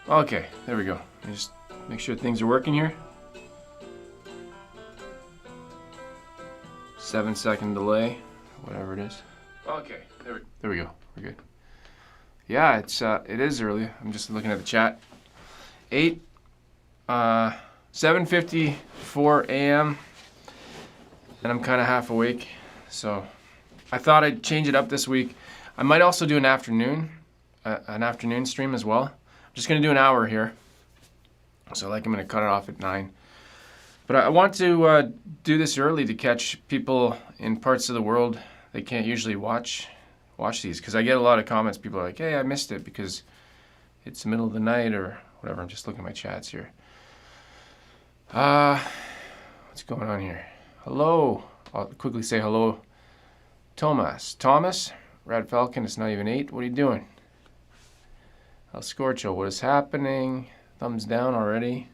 Okay, there we go. Let me just make sure things are working here. 7-second delay, whatever it is. Okay, there we go. We're good. Yeah, it is early. I'm just looking at the chat. 7:54 a.m. and I'm kind of half awake, so I thought I'd change it up this week. I might also do an afternoon stream as well. I'm just gonna do an hour here, so I'm gonna cut it off at 9. But I want to do this early to catch people in parts of the world they can't usually watch these, because I get a lot of comments. People are like, "Hey, I missed it because it's the middle of the night or whatever." I'm just looking at my chats here. What's going on here? Hello. I'll quickly say hello. Thomas, Rad Falcon. It's not even 8. What are you doing? El Scorcho, what is happening? Thumbs down already.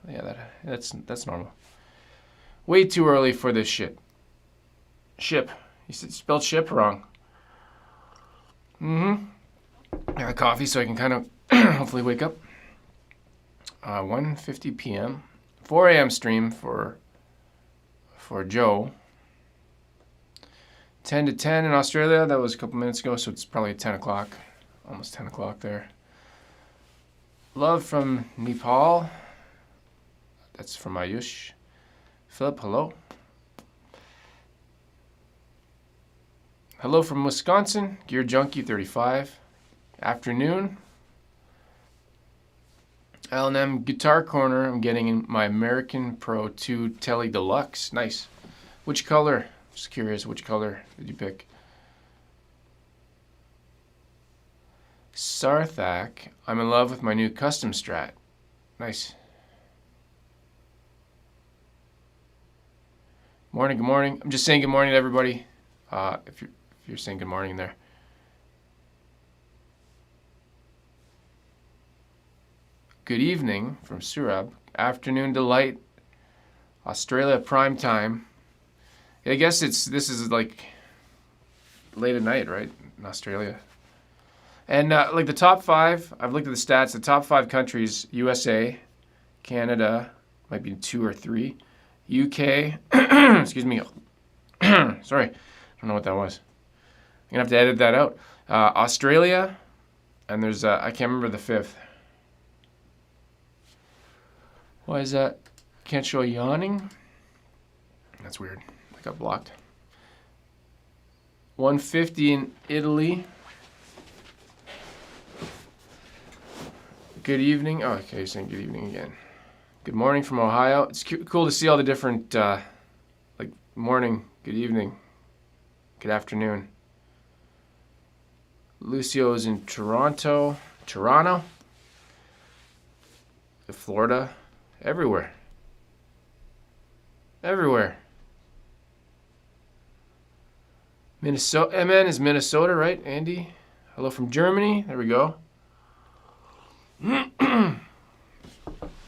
Yeah, that's normal. Way too early for this shit. Ship. You spelled ship wrong. I got coffee so I can kind of hopefully wake up. 1:50 p.m. 4 a.m. stream for Joe. 10 to 10 in Australia. That was a couple minutes ago, so it's probably 10 o'clock. Almost 10 o'clock there. Love from Nepal. That's from Ayush. Philip, hello. Hello from Wisconsin. Gear Junkie 35. Afternoon. L&M Guitar Corner. I'm getting in my American Pro II Tele Deluxe. Nice. Which color? Just curious, which color did you pick? Sarthak. I'm in love with my new custom Strat. Nice. Morning, good morning. I'm just saying good morning to everybody. If you're saying good morning there. Good evening from Surab. Afternoon delight. Australia prime time. Yeah, I guess this is like late at night, right? In Australia. And like the top 5, I've looked at the stats. The top 5 countries: USA, Canada, might be 2 or 3, UK. Excuse me. Sorry, I don't know what that was. I'm gonna have to edit that out. Australia, and there's I can't remember the 5th. Why is that? Can't show yawning. That's weird. I got blocked. 150 in Italy. Good evening. Oh, okay, you're saying good evening again. Good morning from Ohio. It's cool to see all the different, like morning, good evening, good afternoon. Lucio's in Toronto, Florida, everywhere. Minnesota, MN is Minnesota, right, Andy? Hello from Germany. There we go.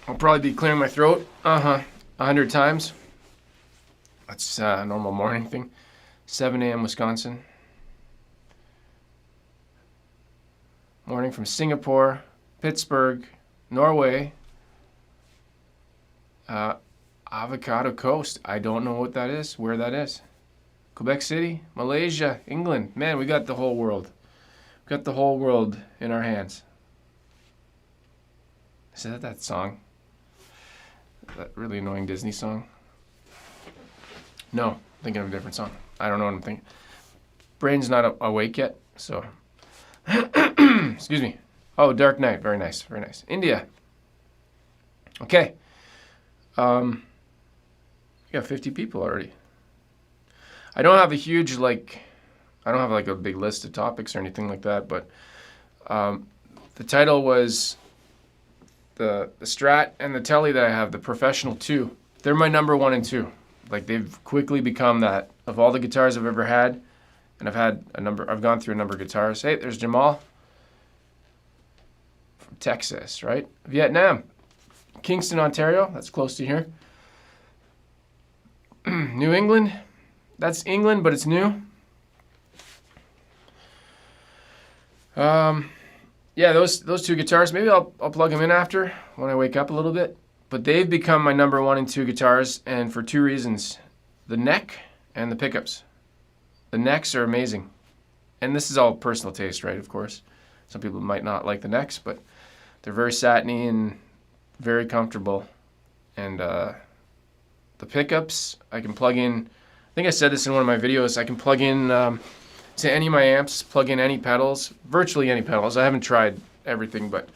I'll probably be clearing my throat 100 times. That's a normal morning thing. 7 a.m. Wisconsin. Morning from Singapore, Pittsburgh, Norway, Avocado Coast. I don't know what that is, where that is. Quebec City, Malaysia, England. Man, we got the whole world. We got the whole world in our hands. Is that song? That really annoying Disney song? No, I'm thinking of a different song. I don't know what I'm thinking. Brain's not awake yet, so. Excuse me. Oh, Dark Knight. Very nice, very nice. India. Okay. We got 50 people already. I don't have a huge, I don't have like a big list of topics or anything like that, but the title was the Strat and the Tele that I have, the Professional II. They're my number 1 and 2. Like, they've quickly become that. Of all the guitars I've ever had, and I've gone through a number of guitars. Hey, there's Jamal from Texas, right? Vietnam. Kingston, Ontario. That's close to here. New England. That's England, but it's new. yeah, those two guitars, maybe I'll plug them in after when I wake up a little bit. But they've become my number 1 and 2 guitars, and for 2 reasons. The neck and the pickups. The necks are amazing. And this is all personal taste, right, of course. Some people might not like the necks, but they're very satiny and very comfortable. And the pickups, I can plug in, I think I said this in one of my videos, I can plug in to any of my amps, plug in any pedals, virtually any pedals. I haven't tried everything, but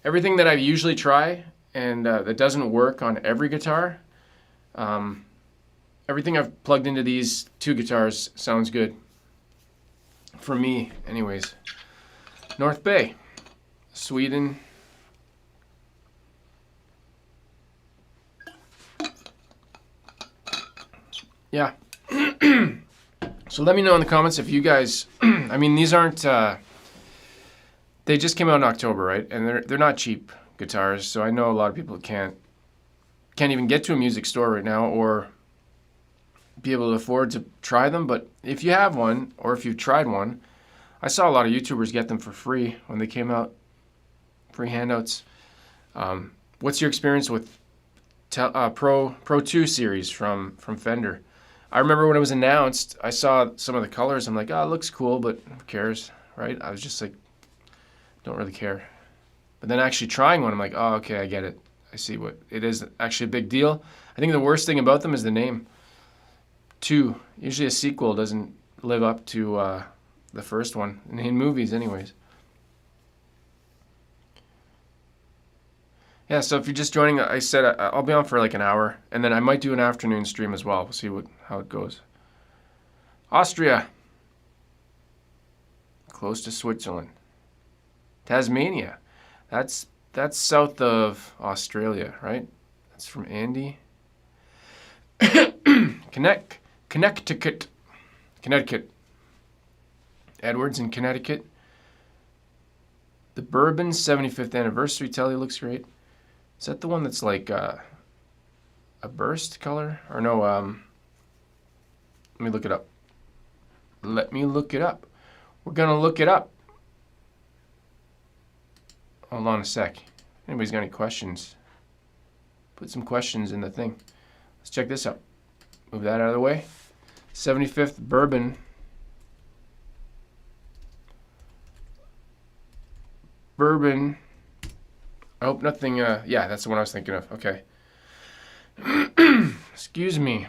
everything that I usually try and that doesn't work on every guitar, everything I've plugged into these 2 guitars sounds good. For me, anyways. North Bay, Sweden. Yeah. So let me know in the comments if you guys, I mean, these aren't, they just came out in October, right? And they're not cheap guitars, so I know a lot of people can't even get to a music store right now or be able to afford to try them. But if you have one, or if you've tried one, I saw a lot of YouTubers get them for free when they came out, free handouts. What's your experience with Pro II series from Fender? I remember when it was announced, I saw some of the colors. I'm like, oh, it looks cool, but who cares, right? I was just like, don't really care. But then actually trying one, I'm like, oh, okay, I get it. I see what it is. Actually a big deal. I think the worst thing about them is the name. 2. Usually a sequel doesn't live up to the first one, in movies anyways. Yeah, so if you're just joining, I said I'll be on for like an hour, and then I might do an afternoon stream as well. We'll see how it goes. Austria. Close to Switzerland. Tasmania. That's south of Australia, right? That's from Andy. Connecticut. Edwards in Connecticut. The Bourbon 75th anniversary Tele looks great. Is that the one that's like a burst color? Or no, let me look it up. Let me look it up. We're gonna look it up. Hold on a sec. Anybody's got any questions? Put some questions in the thing. Let's check this out. Move that out of the way. 75th Bourbon. Bourbon. I hope nothing, yeah, that's the one I was thinking of. Okay. Excuse me.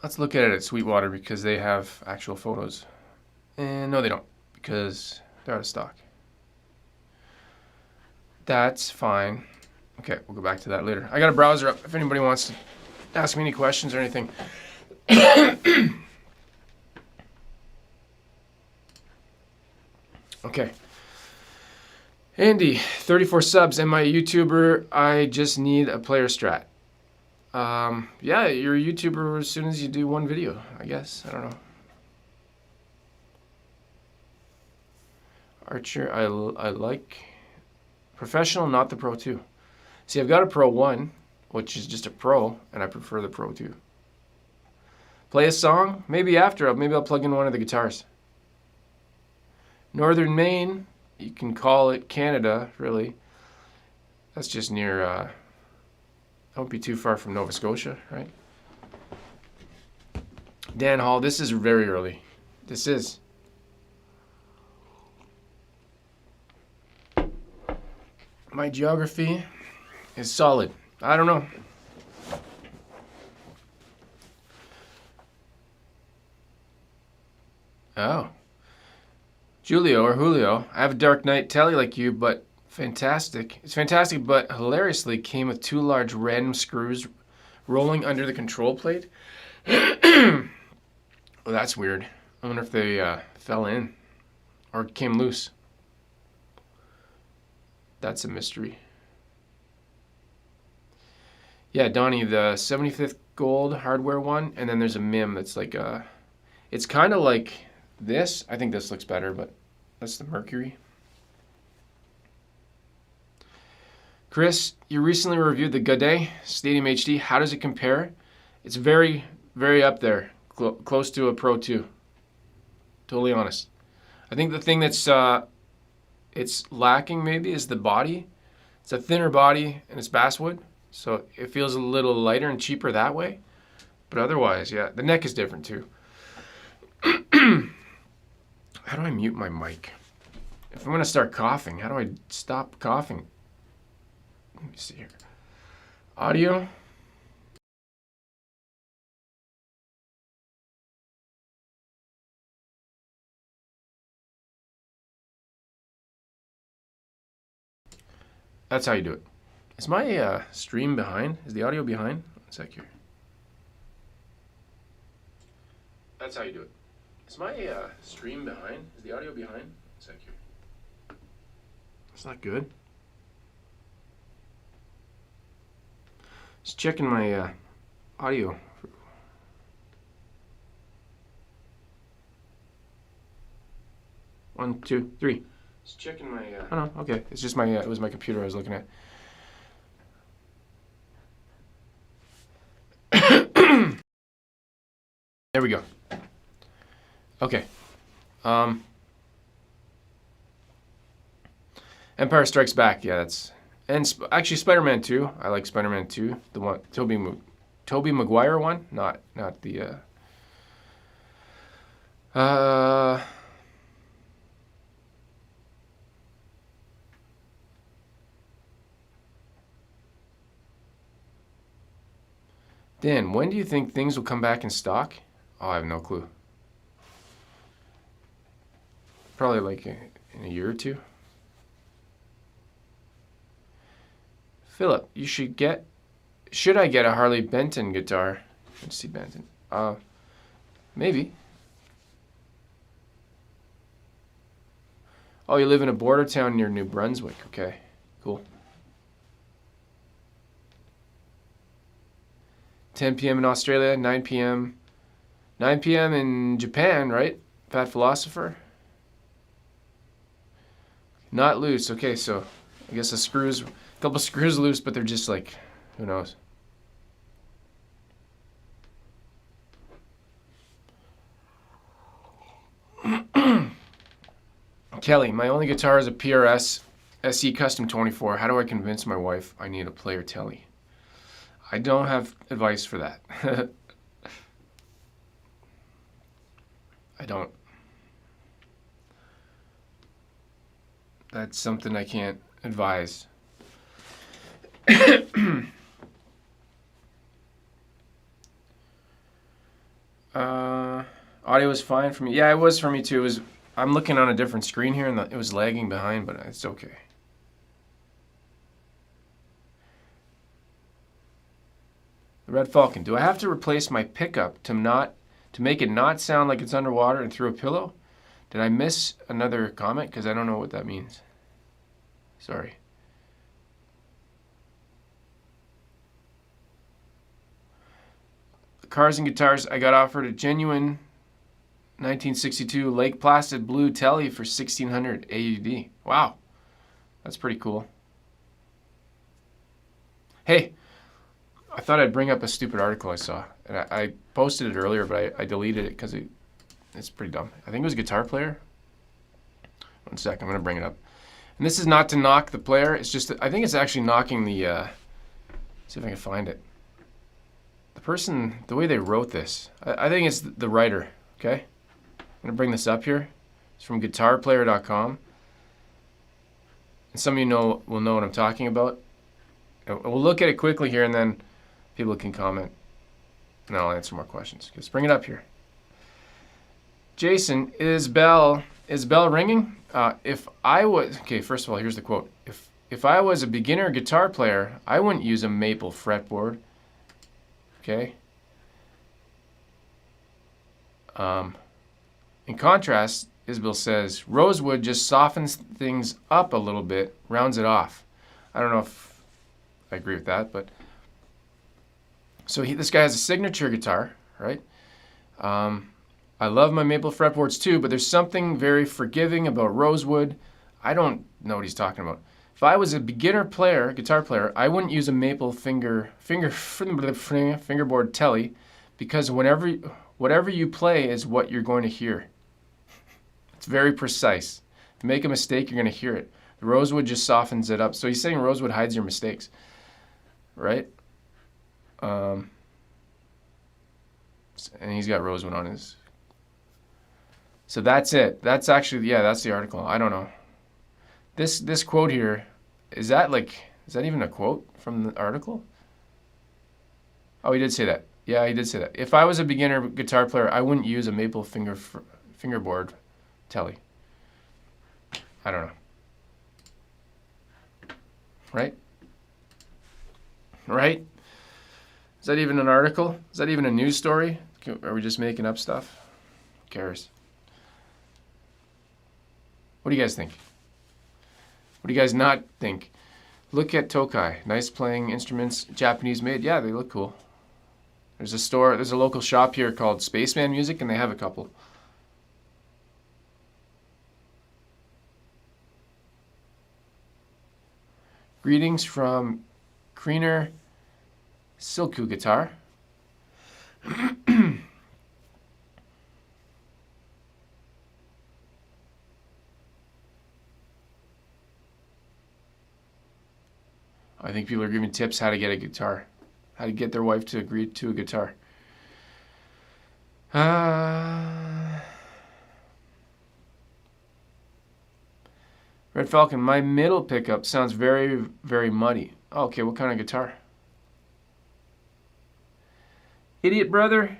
Let's look at it at Sweetwater because they have actual photos. And no, they don't, because they're out of stock. That's fine. Okay, we'll go back to that later. I got a browser up if anybody wants to ask me any questions or anything. Okay. Andy, 34 subs. Am I a YouTuber? I just need a player strat. Yeah, you're a YouTuber as soon as you do one video, I guess. I don't know. Archer, I like. Professional, not the Pro II. See, I've got a Pro I, which is just a Pro, and I prefer the Pro II. Play a song? Maybe after. Maybe I'll plug in one of the guitars. Northern Maine, you can call it Canada, really. That's just near, that won't be too far from Nova Scotia, right? Dan Hall, this is very early. This is. My geography is solid. I don't know. Oh. Julio or Julio, I have a Dark Knight Tele like you, but fantastic. It's fantastic, but hilariously came with 2 large random screws rolling under the control plate. Well, that's weird. I wonder if they fell in or came loose. That's a mystery. Yeah, Donnie, the 75th gold hardware one, and then there's a MIM that's like a, it's kind of like this. I think this looks better, but that's the Mercury. Chris, you recently reviewed the Gaudet Stadium HD. How does it compare? It's very, very up there, close to a Pro II. Totally honest. I think the thing that's it's lacking maybe is the body. It's a thinner body and it's basswood, so it feels a little lighter and cheaper that way. But otherwise, yeah, the neck is different too. How do I mute my mic? If I'm gonna start coughing, how do I stop coughing? Let me see here. Audio. That's how you do it. Is my stream behind? Is the audio behind? One sec here. That's how you do it. Is my stream behind? Is the audio behind? One sec here. That's not good. Just checking my audio. 1, 2, 3. Just checking my. Oh no, okay. It's just my. It was my computer I was looking at. There we go. Okay. Empire Strikes Back. Yeah, that's actually Spider-Man 2. I like Spider-Man 2. The one Tobey Maguire one, not the. Dan, when do you think things will come back in stock? Oh, I have no clue. Probably like in a year or two. Philip, you should get. Should I get a Harley Benton guitar? Let's see Benton. Maybe. Oh, you live in a border town near New Brunswick. Okay, cool. 10 p.m. in Australia, 9 p.m. 9 p.m. in Japan, right? Fat Philosopher. Not loose. Okay, so I guess a couple screws loose, but they're just like, who knows? Kelly, my only guitar is a PRS SE Custom 24. How do I convince my wife I need a player Tele? I don't have advice for that. I don't. That's something I can't advise. Audio was fine for me. Yeah, it was for me too. I'm looking on a different screen here, and it was lagging behind, but it's okay. The Red Falcon. Do I have to replace my pickup to make it not sound like it's underwater and through a pillow? Did I miss another comment? Because I don't know what that means. Sorry. The cars and guitars, I got offered a genuine 1962 Lake Placid blue Tele for 1,600 AUD. Wow. That's pretty cool. Hey, I thought I'd bring up a stupid article I saw. And I posted it earlier, but I deleted it because it's pretty dumb. I think it was a guitar player. One sec, I'm going to bring it up. And this is not to knock the player. It's just, I think it's actually knocking the, see if I can find it. The person, the way they wrote this, I think it's the writer, okay? I'm going to bring this up here. It's from guitarplayer.com. And some of you will know what I'm talking about. We'll look at it quickly here, and then people can comment, and I'll answer more questions. Let's bring it up here. Jason, is bell ringing? If I was, okay, first of all, here's the quote. If I was a beginner guitar player, I wouldn't use a maple fretboard. Okay. In contrast, Isbell says, Rosewood just softens things up a little bit, rounds it off. I don't know if I agree with that, but so this guy has a signature guitar, right? I love my maple fretboards too, but there's something very forgiving about Rosewood. I don't know what he's talking about. If I was a beginner guitar player, I wouldn't use a maple fingerboard Tele, because whatever you play is what you're going to hear. It's very precise, Make a mistake, you're going to hear it. The Rosewood just softens it up. So he's saying Rosewood hides your mistakes, right? And he's got Rosewood on his. So that's it. That's actually, yeah, that's the article. I don't know. This quote here, is that even a quote from the article? Oh, he did say that. Yeah, he did say that. If I was a beginner guitar player, I wouldn't use a maple fingerboard Tele. I don't know. Right? Right? Is that even an article? Is that even a news story? Are we just making up stuff? Who cares? What do you guys think? What do you guys not think? Look at Tokai. Nice playing instruments, Japanese made. Yeah, they look cool. There's a local shop here called Spaceman Music, and they have a couple. Greetings from Kreener Silku Guitar. I think people are giving tips how to get a guitar, how to get their wife to agree to a guitar. Red Falcon, my middle pickup sounds very, very muddy. Oh, okay, what kind of guitar? Idiot Brother,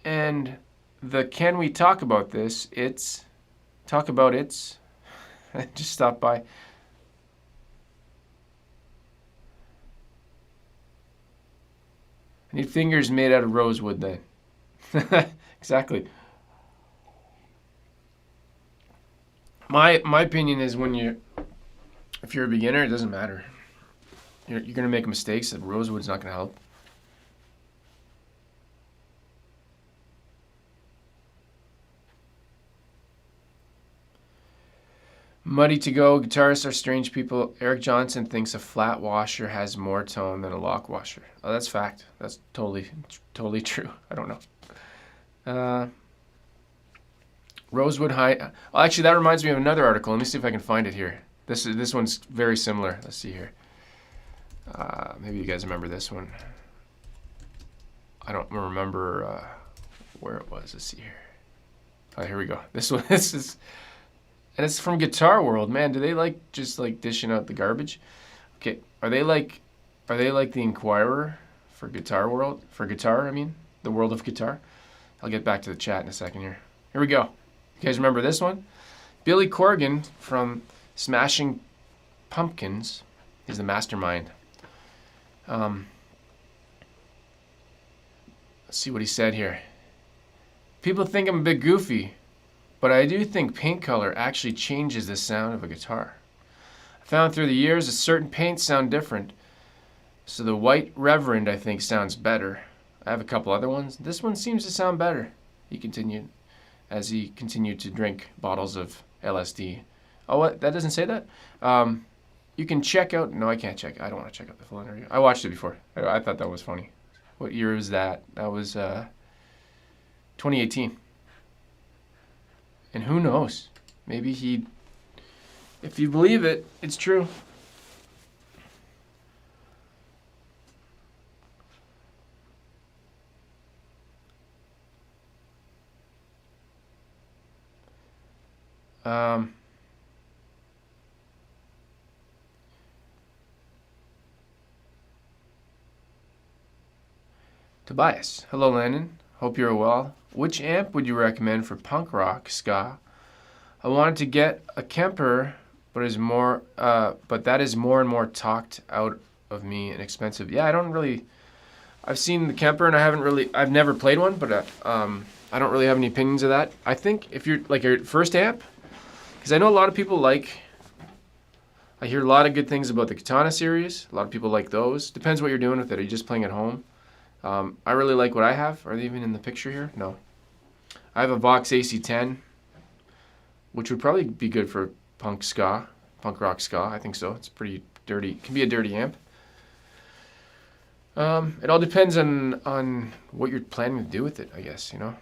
and the Can We Talk About This? Just stop by. I need fingers made out of rosewood then. Exactly. My opinion is if you're a beginner, it doesn't matter. You're going to make mistakes. The rosewood's not going to help. Muddy to go. Guitarists are strange people. Eric Johnson thinks a flat washer has more tone than a lock washer. Oh, that's fact. That's totally true. I don't know. Rosewood high. Oh, actually, that reminds me of another article. Let me see if I can find it here. This one's very similar. Let's see here. Maybe you guys remember this one. I don't remember where it was. Let's see here. Oh, here we go. This one. This is. And it's from Guitar World. Man, do they just dishing out the garbage? Okay, are they like the Inquirer for Guitar World? For guitar, I mean, the world of guitar. I'll get back to the chat in a second here. Here we go. You guys remember this one? Billy Corgan from Smashing Pumpkins. He's the mastermind. Let's see what he said here. People think I'm a bit goofy, but I do think paint color actually changes the sound of a guitar. I found through the years that certain paints sound different. So the White Reverend, I think, sounds better. I have a couple other ones. This one seems to sound better, he continued, as he continued to drink bottles of LSD. Oh, what? That doesn't say that? You can check out... No, I can't check. I don't want to check out the full interview. I watched it before. I thought that was funny. What year was that? That was 2018. And who knows? Maybe he... If you believe it, it's true. Tobias. Hello, Landon. Hope you're well. Which amp would you recommend for punk rock ska? I wanted to get a Kemper, but that is more and more talked out of me and expensive. Yeah, I don't really. I've seen the Kemper and I've never played one, but I don't really have any opinions of that. I think if you're like your first amp, because I know a lot of people I hear a lot of good things about the Katana series. A lot of people like those. Depends what you're doing with it. Are you just playing at home? I really like what I have. Are they even in the picture here? No. I have a Vox AC10, which would probably be good for punk rock ska. I think so. It's pretty dirty. It can be a dirty amp. It all depends on what you're planning to do with it, I guess, you know.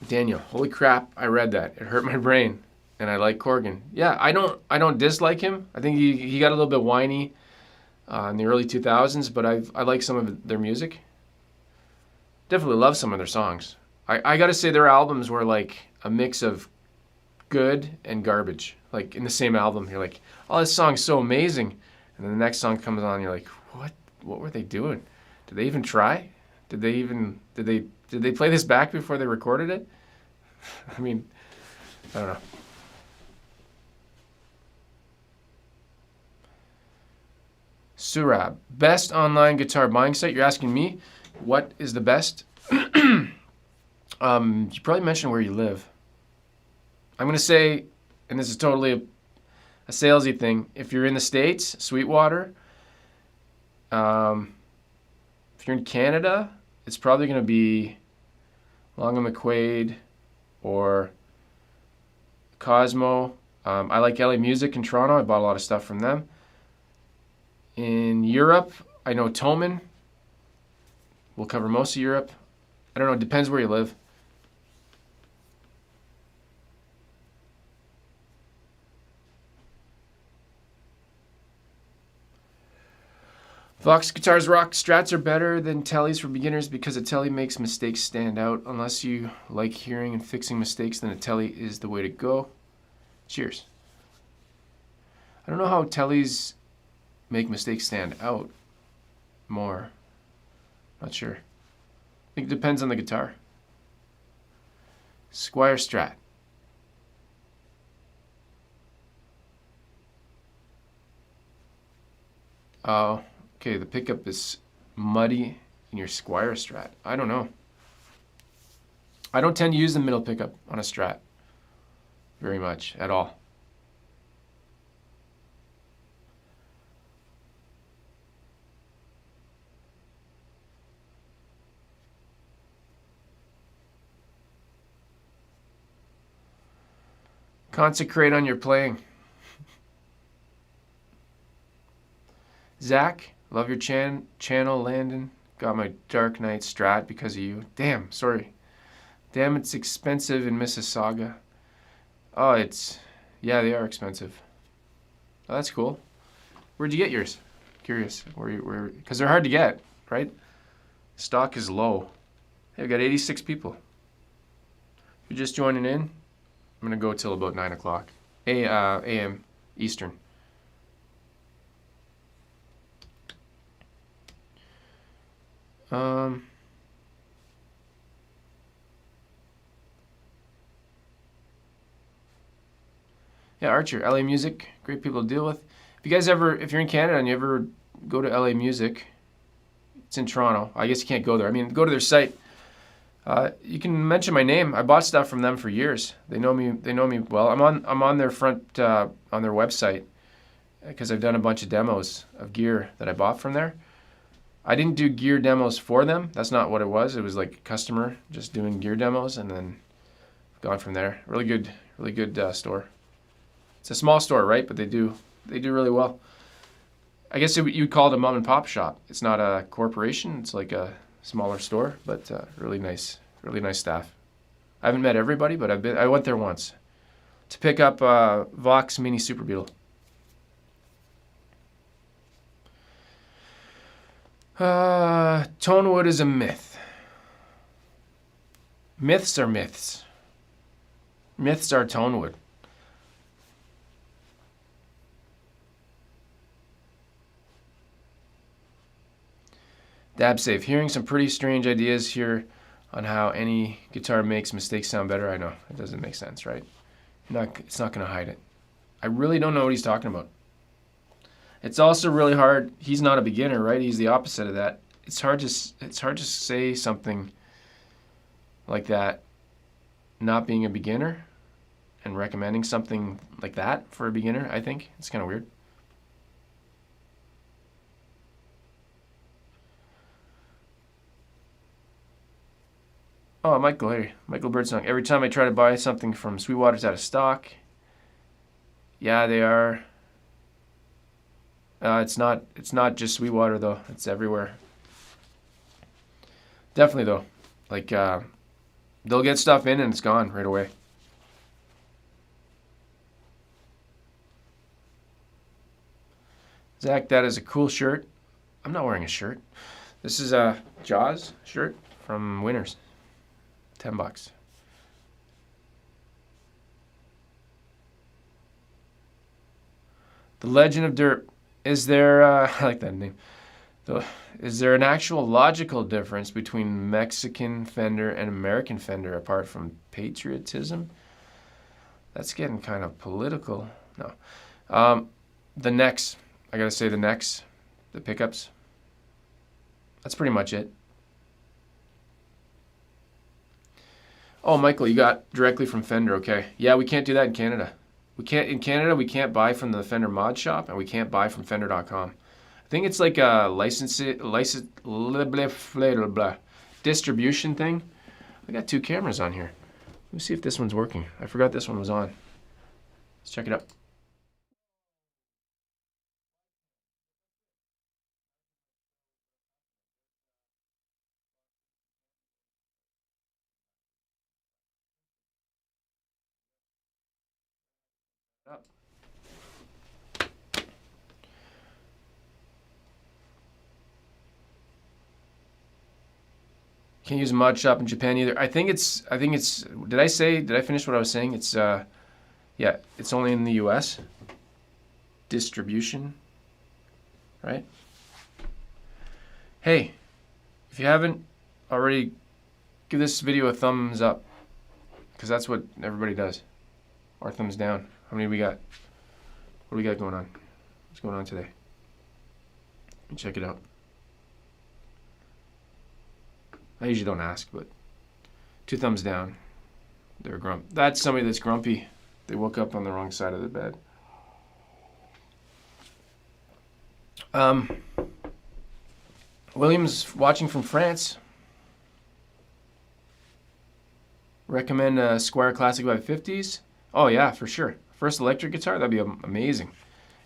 Daniel, holy crap, I read that. It hurt my brain. And I like Corgan. Yeah, I don't dislike him. I think he got a little bit whiny in the early 2000s, but I like some of their music. Definitely love some of their songs. I got to say their albums were like a mix of good and garbage. Like in the same album, you're like, oh, this song's so amazing. And then the next song comes on, you're like, what were they doing? Did they even try? Did they play this back before they recorded it? I mean, I don't know. Surab, best online guitar buying site. You're asking me, what is the best? You probably mentioned where you live. I'm gonna say, and this is totally a salesy thing. If you're in the States, Sweetwater. If you're in Canada, it's probably gonna be Long and McQuaid or Cosmo. I like LA Music in Toronto. I bought a lot of stuff from them. In Europe, I know Thomann. We'll cover most of Europe. I don't know, it depends where you live. Vox guitars rock. Strats are better than Teles for beginners because a Tele makes mistakes stand out. Unless you like hearing and fixing mistakes, then a Tele is the way to go. Cheers. I don't know how Teles make mistakes stand out more. Not sure. I think it depends on the guitar. Squier Strat. Oh, okay, the pickup is muddy in your Squier Strat. I don't know. I don't tend to use the middle pickup on a Strat very much at all. Consecrate on your playing. Zach, love your channel, Landon. Got my Dark Knight Strat because of you. Damn, sorry. Damn, it's expensive in Mississauga. Oh, yeah, they are expensive. Oh, that's cool. Where'd you get yours? Curious. Where? Because they're hard to get, right? Stock is low. Hey, we got 86 people. If you're just joining in, I'm gonna go till about 9 o'clock a.m. Eastern. Yeah, Archer, LA Music, great people to deal with. If you guys if you're in Canada and you ever go to LA Music, it's in Toronto. I guess you can't go there. I mean, go to their site. You can mention my name. I bought stuff from them for years. They know me. They know me well. I'm on their front on their website because I've done a bunch of demos of gear that I bought from there. I didn't do gear demos for them. That's not what it was. It was like a customer just doing gear demos, and then gone from there. Really good store. It's a small store, right? But they do really well. I guess you'd call it a mom and pop shop. It's not a corporation. It's like a smaller store, but really nice staff. I haven't met everybody, but I went there once to pick up Vox Mini Super Beetle. Tonewood is a myth. Myths are myths. Myths are Tonewood. Dab safe. Hearing some pretty strange ideas here on how any guitar makes mistakes sound better. I know it doesn't make sense, right? It's not going to hide it. I really don't know what he's talking about. It's also really hard. He's not a beginner, right? He's the opposite of that. It's hard to say something like that, not being a beginner, and recommending something like that for a beginner. I think it's kind of weird. Oh, Michael Birdsong. Every time I try to buy something from Sweetwater's out of stock. Yeah, they are. It's not just Sweetwater though. It's everywhere. Definitely though. Like They'll get stuff in and it's gone right away. Zach, that is a cool shirt. I'm not wearing a shirt. This is a Jaws shirt from Winners. $10. The Legend of Dirt. Is there, I like that name. Is there an actual logical difference between Mexican Fender and American Fender apart from patriotism? That's getting kind of political. No. The necks. I gotta say the necks, the pickups. That's pretty much it. Oh, Michael, you got directly from Fender. Okay. Yeah, we can't do that in Canada. In Canada, we can't buy from the Fender mod shop, and we can't buy from Fender.com. I think it's like a distribution thing. I got 2 cameras on here. Let me see if this one's working. I forgot this one was on. Let's check it out. Can't use a mod shop in Japan either. I think it's, did I finish what I was saying? It's, yeah, it's only in the US. Distribution, right? Hey, if you haven't already, give this video a thumbs up, because that's what everybody does. Or thumbs down. How many we got? What do we got going on? What's going on today? Let me check it out. I usually don't ask, but 2 thumbs down. They're that's somebody that's grumpy. They woke up on the wrong side of the bed. William's watching from France. Recommend a Squire Classic 550s? Oh yeah, for sure. First electric guitar? That'd be amazing.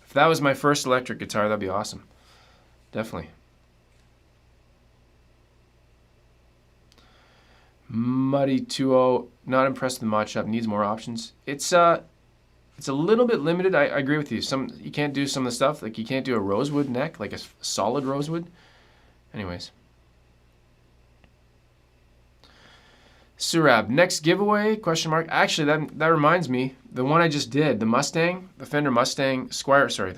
If that was my first electric guitar, that'd be awesome. Definitely. Muddy 2.0, not impressed with the mod shop, needs more options. It's a little bit limited. I agree with you. You can't do some of the stuff, like you can't do a rosewood neck, like a solid rosewood. Anyways. Surab, next giveaway, question mark. Actually, that reminds me, the one I just did, the Mustang, the Fender Mustang, the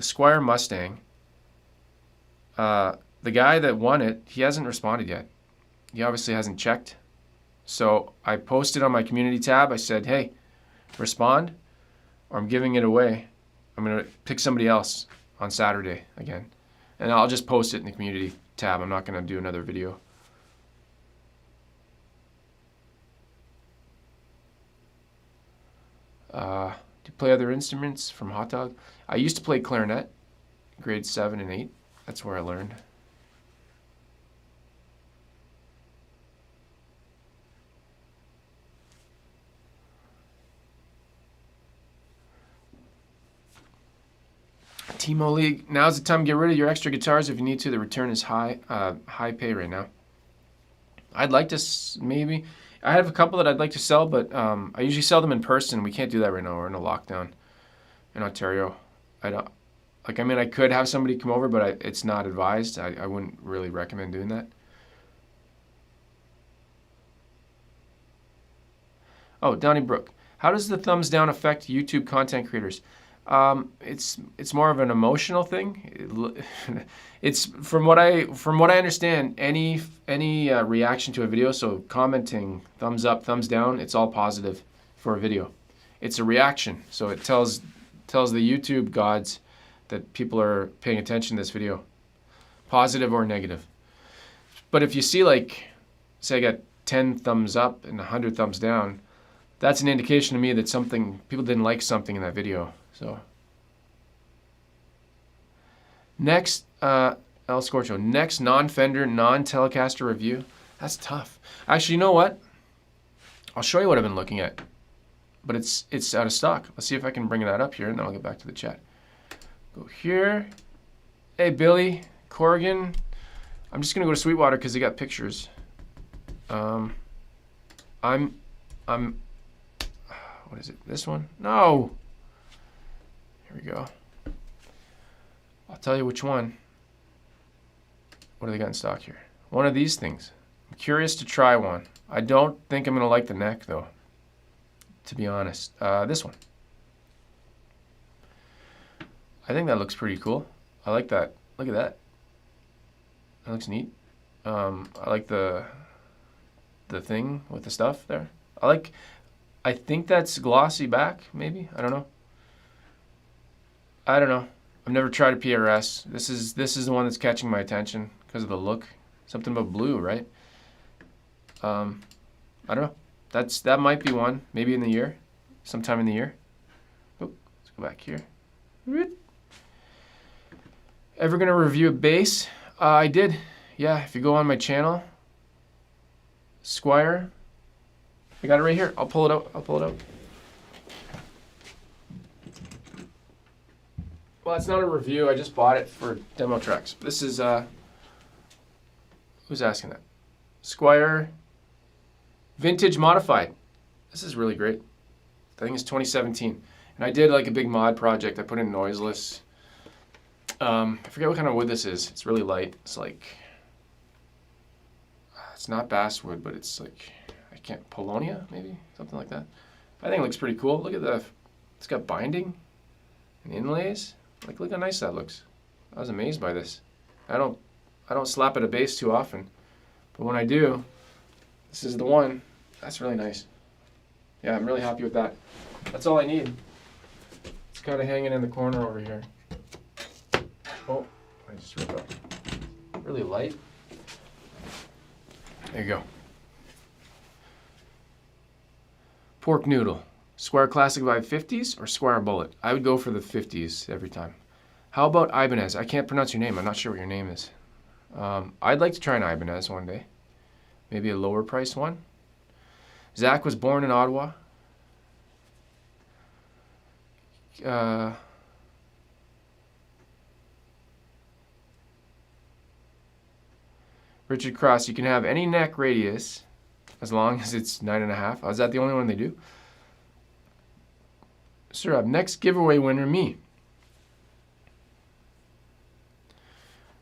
Squire Mustang. The guy that won it, he hasn't responded yet. He obviously hasn't checked. So I posted on my community tab, I said, hey, respond or I'm giving it away. I'm going to pick somebody else on Saturday again. And I'll just post it in the community tab. I'm not going to do another video. Do you play other instruments from Hot Dog? I used to play clarinet, grade 7 and 8. That's where I learned. Timo League, now's the time to get rid of your extra guitars if you need to. The return is high pay right now. I'd like to maybe, I have a couple that I'd like to sell, but I usually sell them in person. We can't do that right now. We're in a lockdown in Ontario. I mean, I could have somebody come over, but it's not advised. I wouldn't really recommend doing that. Oh, Donnybrook, how does the thumbs down affect YouTube content creators? It's more of an emotional thing. It's from what I understand, any reaction to a video, so commenting, thumbs up, thumbs down, it's all positive for a video. It's a reaction, so it tells the YouTube gods that people are paying attention to this video, positive or negative. But if you see, like, say I got 10 thumbs up and 100 thumbs down, that's an indication to me that people didn't like something in that video. So next, El Scorcho, next non-Fender, non-Telecaster review. That's tough. Actually, you know what? I'll show you what I've been looking at, but it's out of stock. Let's see if I can bring that up here, and then I'll get back to the chat. Go here. Hey, Billy, Corgan. I'm just gonna go to Sweetwater because they got pictures. I'm what is it? This one? No. Here we go. I'll tell you which one. What do they got in stock here? One of these things. I'm curious to try one. I don't think I'm gonna like the neck though, to be honest. This one. I think that looks pretty cool. I like that. Look at that. That looks neat. I like the thing with the stuff there. I think that's glossy back, maybe. I don't know. I've never tried a PRS. This is the one that's catching my attention because of the look. Something about blue, right? I don't know. That might be one. Maybe in the year, sometime in the year. Oh, let's go back here. Ever gonna review a bass? I did. Yeah, if you go on my channel, Squire, I got it right here. I'll pull it out. Well, it's not a review. I just bought it for demo tracks. This is, who's asking that? Squire Vintage Modified. This is really great. I think it's 2017. And I did like a big mod project. I put in noiseless. I forget what kind of wood this is. It's really light. It's like, it's not basswood, but it's like, I can't, Polonia maybe? Something like that. I think it looks pretty cool. Look at the, it's got binding and inlays. Like, look how nice that looks. I was amazed by this. I don't slap at a bass too often, but when I do, this is the one. That's really nice. Yeah, I'm really happy with that. That's all I need. It's kind of hanging in the corner over here. Oh, I just ripped up. Really light. There you go. Pork noodle. Squire Classic Vibe 50s or Squire Bullet? I would go for the 50s every time. How about Ibanez? I can't pronounce your name. I'm not sure what your name is. I'd like to try an Ibanez one day. Maybe a lower priced one. Zach was born in Ottawa. Richard Cross, you can have any neck radius as long as it's 9.5. Oh, is that the only one they do? Sir, next giveaway winner, me.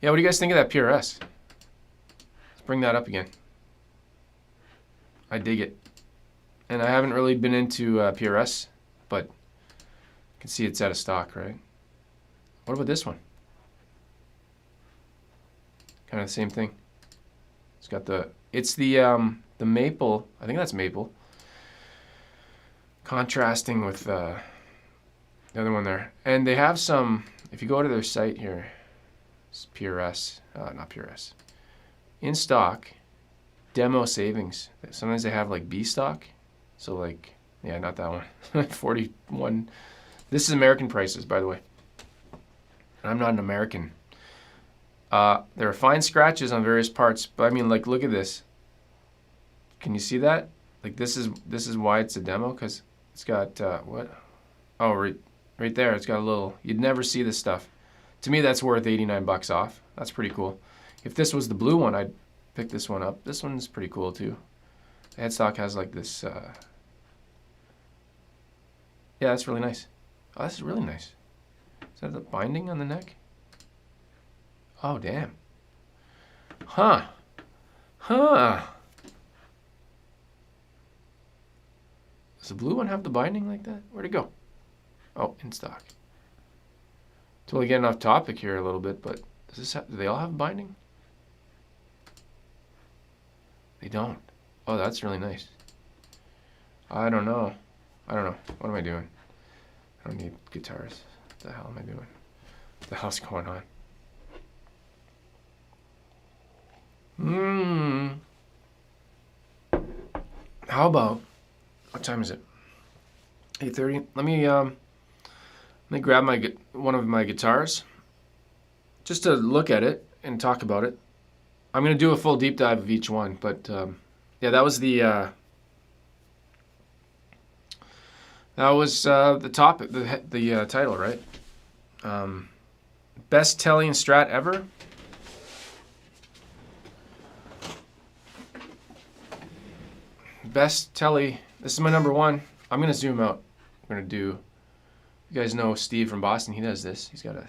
Yeah, what do you guys think of that PRS? Let's bring that up again. I dig it. And I haven't really been into PRS, but you can see it's out of stock, right? What about this one? Kind of the same thing. It's got the maple, I think that's maple, contrasting with the other one there. And they have some, if you go to their site here, it's PRS, not PRS, in stock, demo savings. Sometimes they have like B stock. So like, yeah, not that one. 41. This is American prices, by the way. I'm not an American. There are fine scratches on various parts, but I mean, like, look at this. Can you see that? Like, this is why it's a demo, because it's got what? Oh, right there. It's got a little. You'd never see this stuff. To me, that's worth 89 bucks off. That's pretty cool. If this was the blue one, I'd pick this one up. This one's pretty cool too. The headstock has like this. Yeah, that's really nice. Oh, that's really nice. Is that the binding on the neck? Oh, damn. Huh. Huh. Does the blue one have the binding like that? Where'd it go? Oh, in stock. Totally getting off topic here a little bit, but do they all have binding? They don't. Oh, that's really nice. I don't know. What am I doing? I don't need guitars. What the hell am I doing? What the hell's going on? How about, what time is it? 8:30. Let me grab one of my guitars just to look at it and talk about it. I'm going to do a full deep dive of each one, but yeah, that was the topic, the title, right? Best Tele and Strat ever. Best Tele This is my number one. I'm gonna zoom out. I'm gonna do. You guys know Steve from Boston. He does this. He's got a.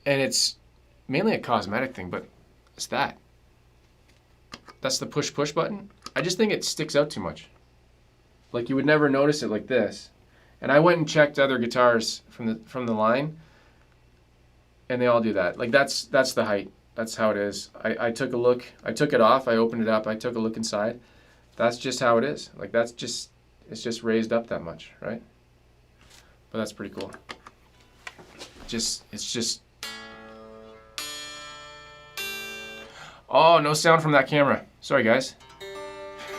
And it's mainly a cosmetic thing, but it's that. That's the push button. I just think it sticks out too much. Like you would never notice it like this. And I went and checked other guitars from the line, and they all do that. Like that's the height. That's how it is. I took a look. I took it off. I opened it up. I took a look inside. That's just how it is. Like it's just raised up that much, right? But that's pretty cool. It's just. Oh, no sound from that camera. Sorry, guys.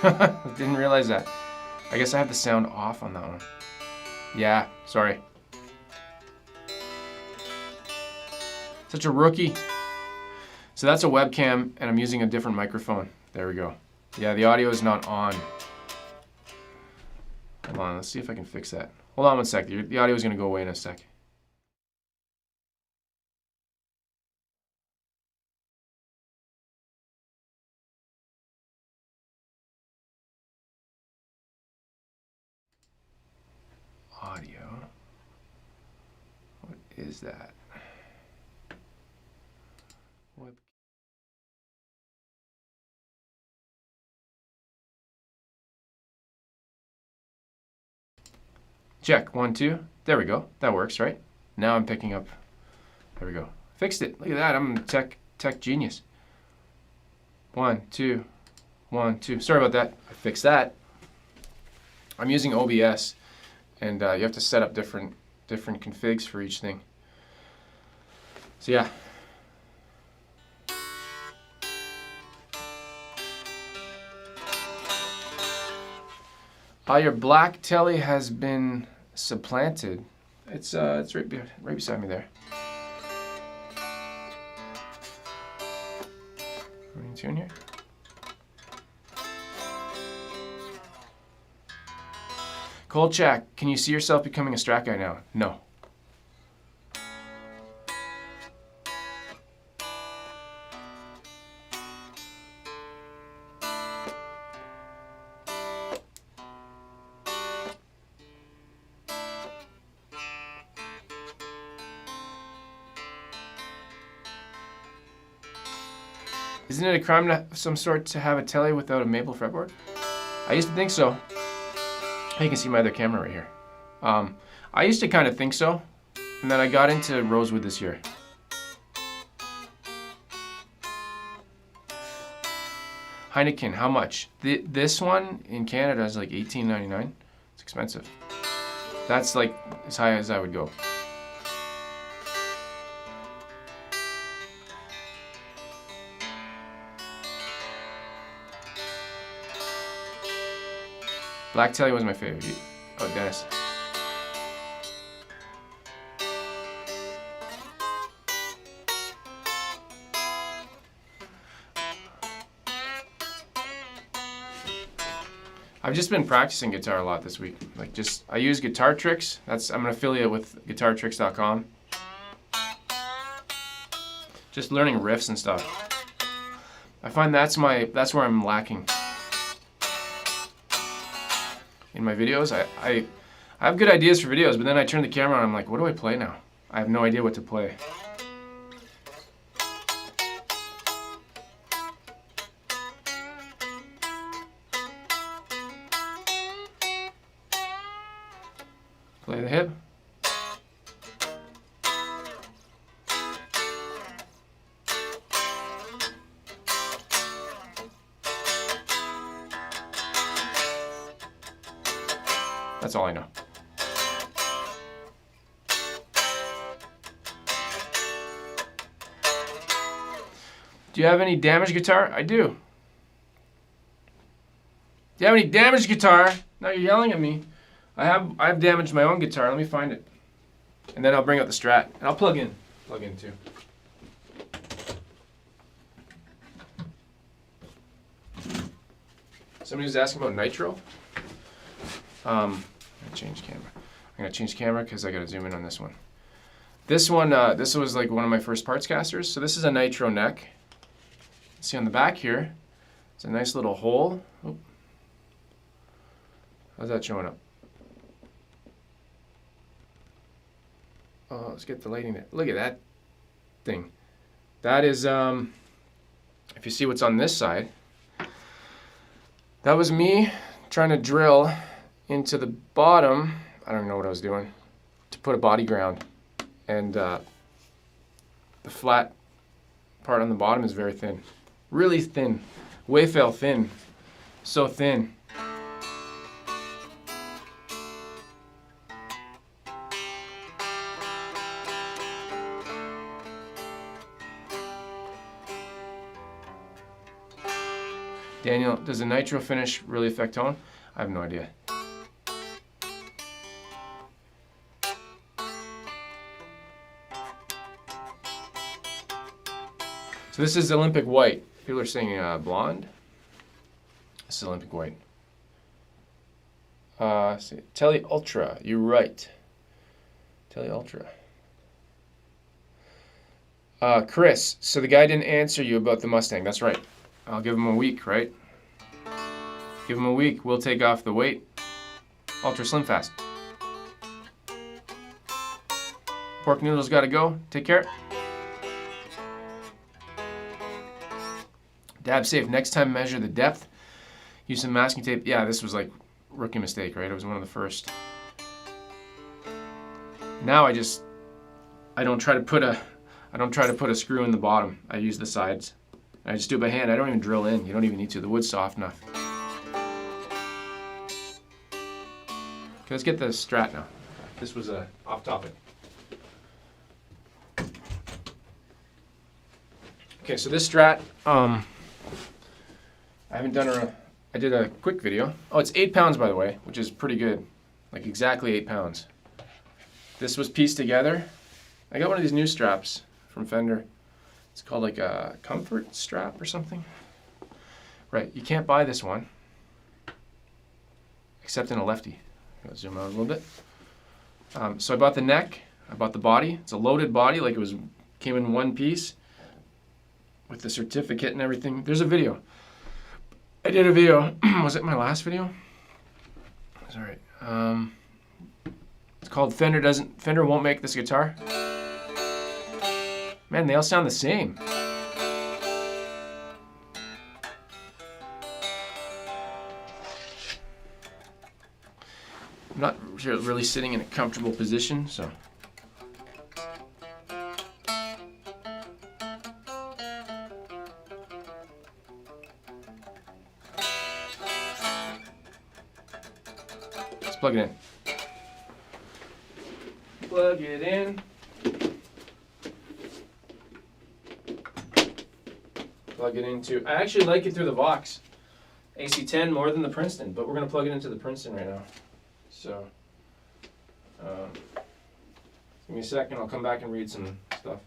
Didn't realize that. I guess I have the sound off on that one. Yeah, sorry. Such a rookie. So that's a webcam, and I'm using a different microphone. There we go. Yeah, the audio is not on. Hold on, let's see if I can fix that. Hold on one sec. The audio is going to go away in a sec. Audio. What is that? Web. Check. 1, 2. There we go. That works, right? Now I'm picking up. There we go. Fixed it. Look at that. I'm a tech genius. 1, 2. 1, 2. Sorry about that. I fixed that. I'm using OBS, and you have to set up different configs for each thing. So yeah. Your black Tele has been supplanted. It's right beside me there. Are we in tune here? Kolchak, can you see yourself becoming a Strat guy now? No. Isn't it a crime of some sort to have a Tele without a maple fretboard? I used to think so. You can see my other camera right here. I used to kind of think so, and then I got into Rosewood this year. Heineken, how much? This one in Canada is like $18.99. It's expensive. That's like as high as I would go. Black Tele was my favorite. Oh, Dennis. I've just been practicing guitar a lot this week. I use Guitar Tricks. I'm an affiliate with guitartricks.com. Just learning riffs and stuff. I find that's where I'm lacking. In my videos, I have good ideas for videos, but then I turn the camera on and I'm like, what do I play now? I have no idea what to play. Play the hip. That's all I know. Do you have any damaged guitar? I do. Do you have any damaged guitar? Now you're yelling at me. I've damaged my own guitar. Let me find it. And then I'll bring out the Strat. And I'll plug in. Plug in too. Somebody was asking about nitro. I'm gonna change camera. I'm gonna change camera because I gotta zoom in on this one. This one, this was like one of my first parts casters. So this is a nitro neck. See on the back here, it's a nice little hole. Oh. How's that showing up? Oh, let's get the lighting there. Look at that thing. That is, if you see what's on this side, that was me trying to drill into the bottom. I don't know what I was doing to put a body ground, and the flat part on the bottom is very thin, really thin, Wayfail thin, so thin. Daniel, does the nitro finish really affect tone? I have no idea. So this is Olympic white. People are saying blonde. This is Olympic white. Tele Ultra, you're right. Tele Ultra. Chris, so the guy didn't answer you about the Mustang. That's right. I'll give him a week, right? Give him a week. We'll take off the weight. Ultra Slim Fast. Pork noodles gotta go. Take care. Dab safe. Next time measure the depth. Use some masking tape. Yeah, this was like rookie mistake, right? It was one of the first. Now I don't try to put a screw in the bottom. I use the sides. I just do it by hand. I don't even drill in. You don't even need to. The wood's soft enough. Okay, let's get the Strat now. This was off topic. Okay, so this Strat, I haven't done I did a quick video. Oh, it's 8 pounds, by the way, which is pretty good. Like exactly 8 pounds. This was pieced together. I got one of these new straps from Fender. It's called like a comfort strap or something. Right, you can't buy this one except in a lefty. I'll zoom out a little bit. So I bought the neck, I bought the body. It's a loaded body, like it came in one piece with the certificate and everything. There's a video. I did a video. Was it my last video? It's all right. It's called Fender won't make this guitar. Man, they all sound the same. I'm not really sitting in a comfortable position, so. Let's plug it in. Plug it in. Plug it into, I actually like it through the Vox AC10 more than the Princeton, but we're going to plug it into the Princeton right now. So, give me a second, I'll come back and read some stuff.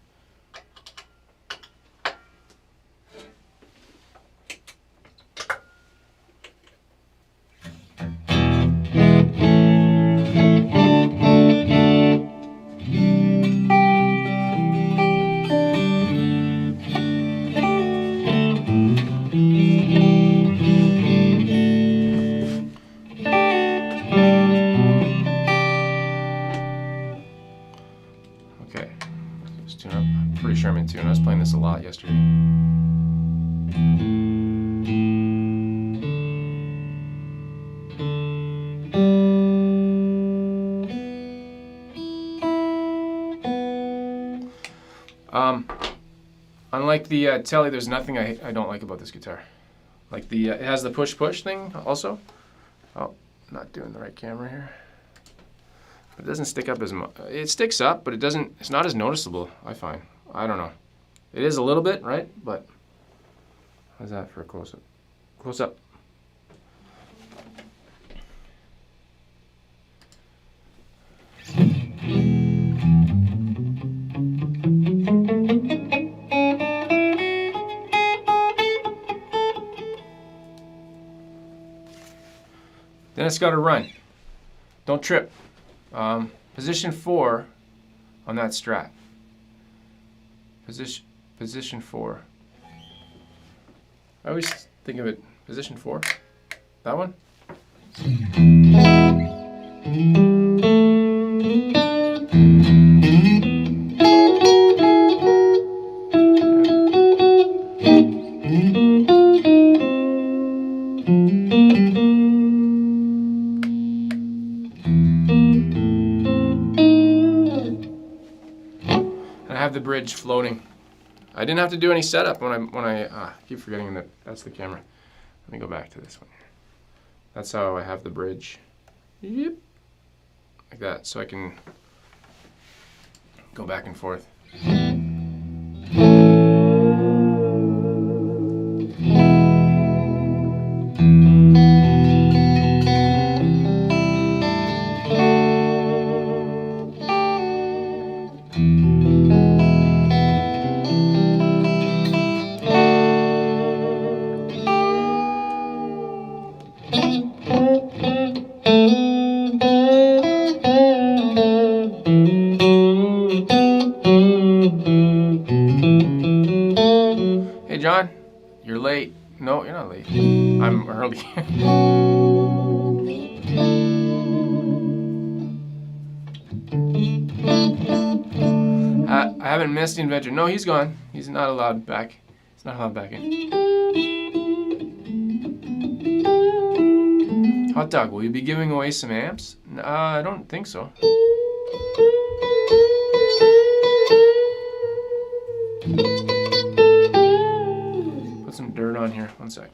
I was playing this a lot yesterday. Unlike the Tele, there's nothing I don't like about this guitar. Like it has the push-push thing also. Oh, not doing the right camera here. It doesn't stick up as much. It sticks up, but it's not as noticeable, I find. I don't know. It is a little bit, right? But how's that for a close-up? Close-up. Then it's got to run. Don't trip. Position 4 on that Strat. Position 4. I always think of it, position 4. That one? The bridge floating. I didn't have to do any setup when I keep forgetting that that's the camera. Let me go back to this one. That's how I have the bridge. Yep. Like that, so I can go back and forth. John, you're late. No, you're not late. I'm early. I haven't missed the inventor. No, he's gone. He's not allowed back. He's not allowed back in. Hot dog, will you be giving away some amps? I don't think so. Some dirt on here. One sec.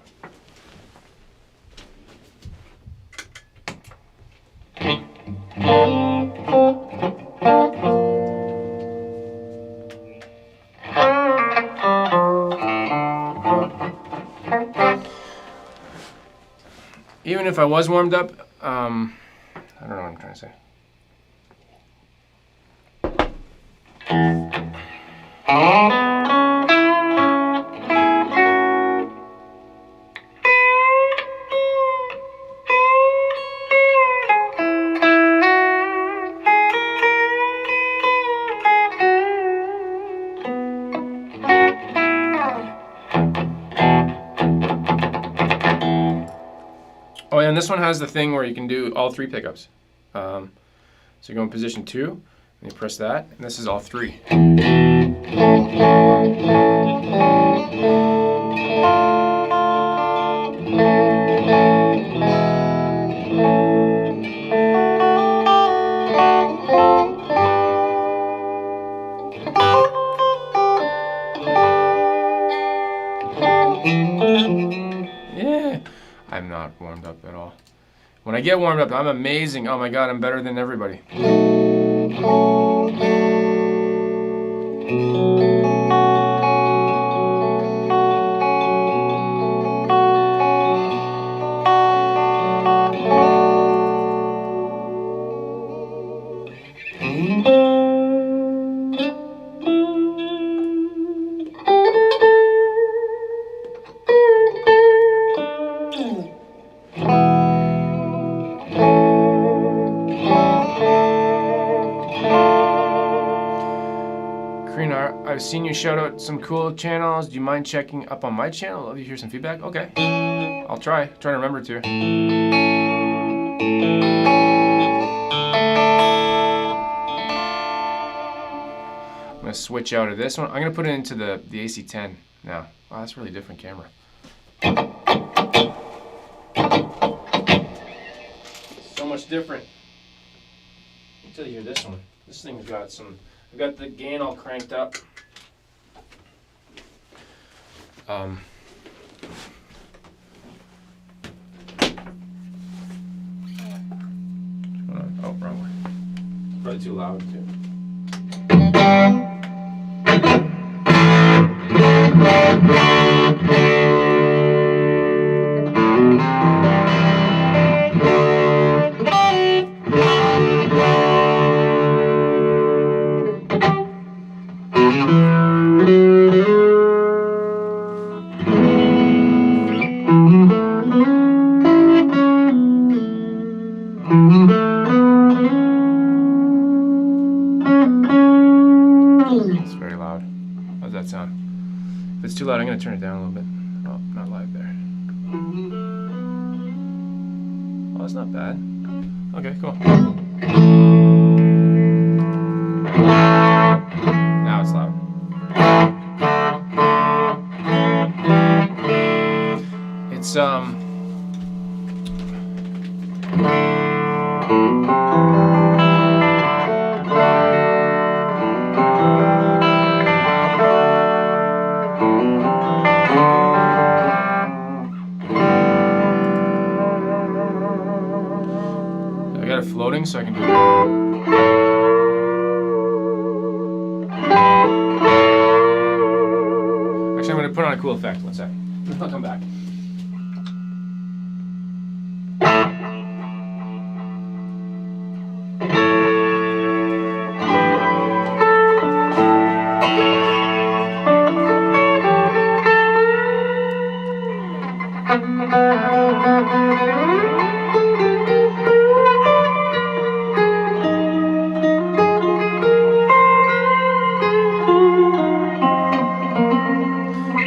Even if I was warmed up, I don't know what I'm trying to say. Oh, and this one has the thing where you can do all 3 pickups. So you go in position 2, and you press that, and this is all 3. Yeah. I'm not warmed up at all. When I get warmed up, I'm amazing. Oh my God, I'm better than everybody. I've seen you shout out some cool channels. Do you mind checking up on my channel? I'd love to hear some feedback. Okay, I'll try to remember to. I'm gonna switch out of this one. I'm gonna put it into the AC10 now. Wow, that's a really different camera. So much different. Until you hear this one. This thing's got some. I've got the gain all cranked up. Oh, wrong way. too loud too. It's very loud. How's that sound? If it's too loud, I'm going to turn it down a little bit. Oh, not live there. Oh, that's not bad. Okay, cool. Now it's loud. It's I got it floating so I can do it. Actually, I'm going to put on a cool effect. One sec. I'll come back.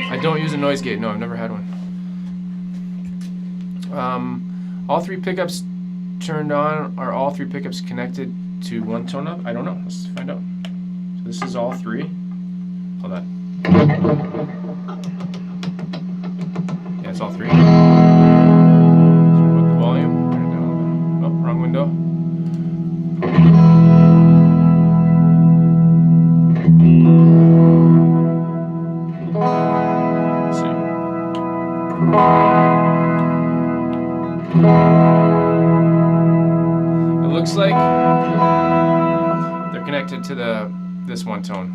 I don't use a noise gate. No, I've never had one. All three pickups turned on. Are all three pickups connected to one tone up? I don't know. Let's find out. So this is all three. Hold on. Yeah, it's all three. So with the volume, turn it down a little bit. Oh, wrong window. Let's see. It looks like they're connected to this one tone.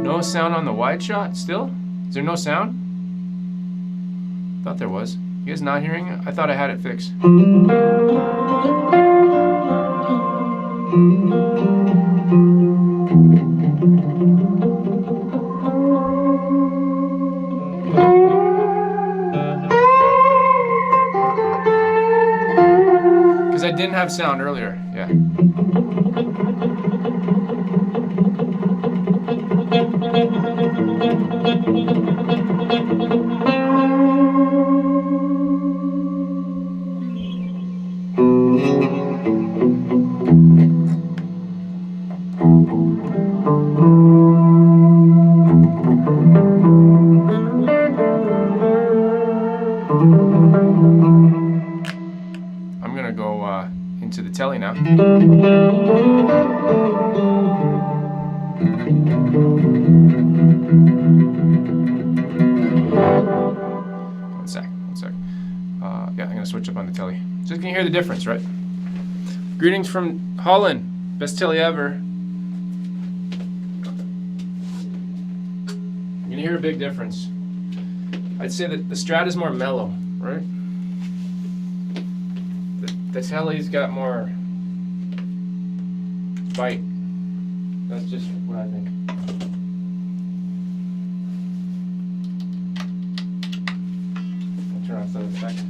No sound on the wide shot still? Is there no sound? Thought there was. You guys not hearing it? I thought I had it fixed. Because I didn't have sound earlier. Yeah. I'm gonna go into the Tele now. One sec. Yeah, I'm gonna switch up on the Tele. So you can hear the difference, right? Greetings from Holland. Best Tele ever. You can hear a big difference. I'd say that the Strat is more mellow, right? The Tele's got more bite. That's just what I think. I'll turn off the effect.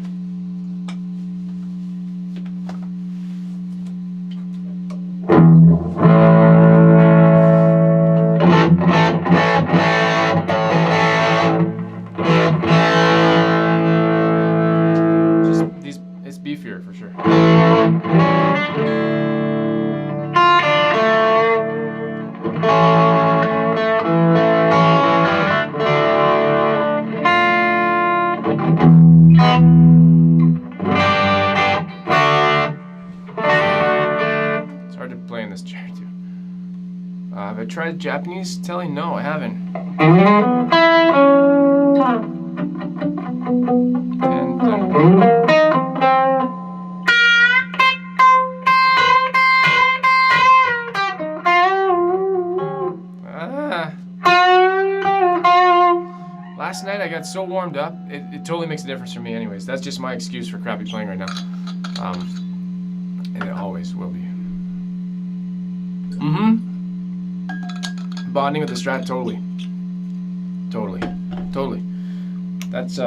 It's beefier for sure. tried Japanese Tele? No, I haven't. Last night I got so warmed up, it totally makes a difference for me anyways. That's just my excuse for crappy playing right now. And it always will be. Bonding with the Strat, totally. Totally. That's,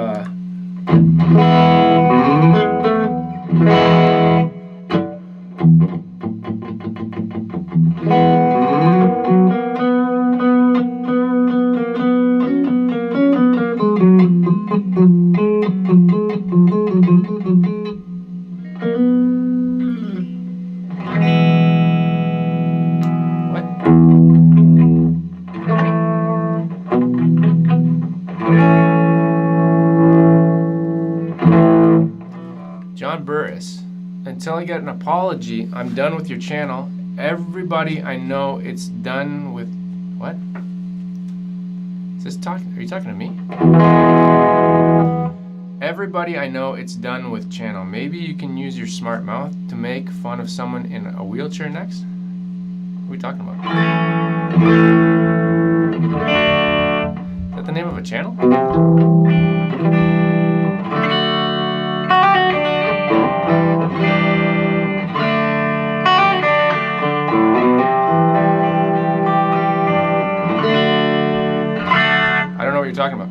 John Burris, until I get an apology, I'm done with your channel. Everybody I know it's done with... What? Is this talking? Are you talking to me? Everybody I know it's done with channel. Maybe you can use your smart mouth to make fun of someone in a wheelchair next? What are we talking about? Is that the name of a channel? I don't know what you're talking about.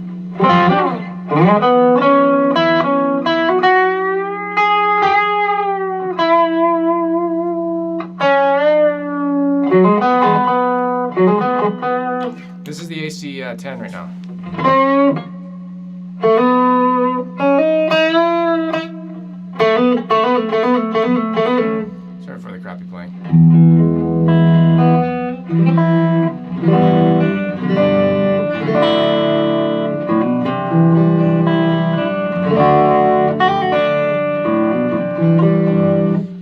This is the AC10 right now. Sorry for the crappy playing.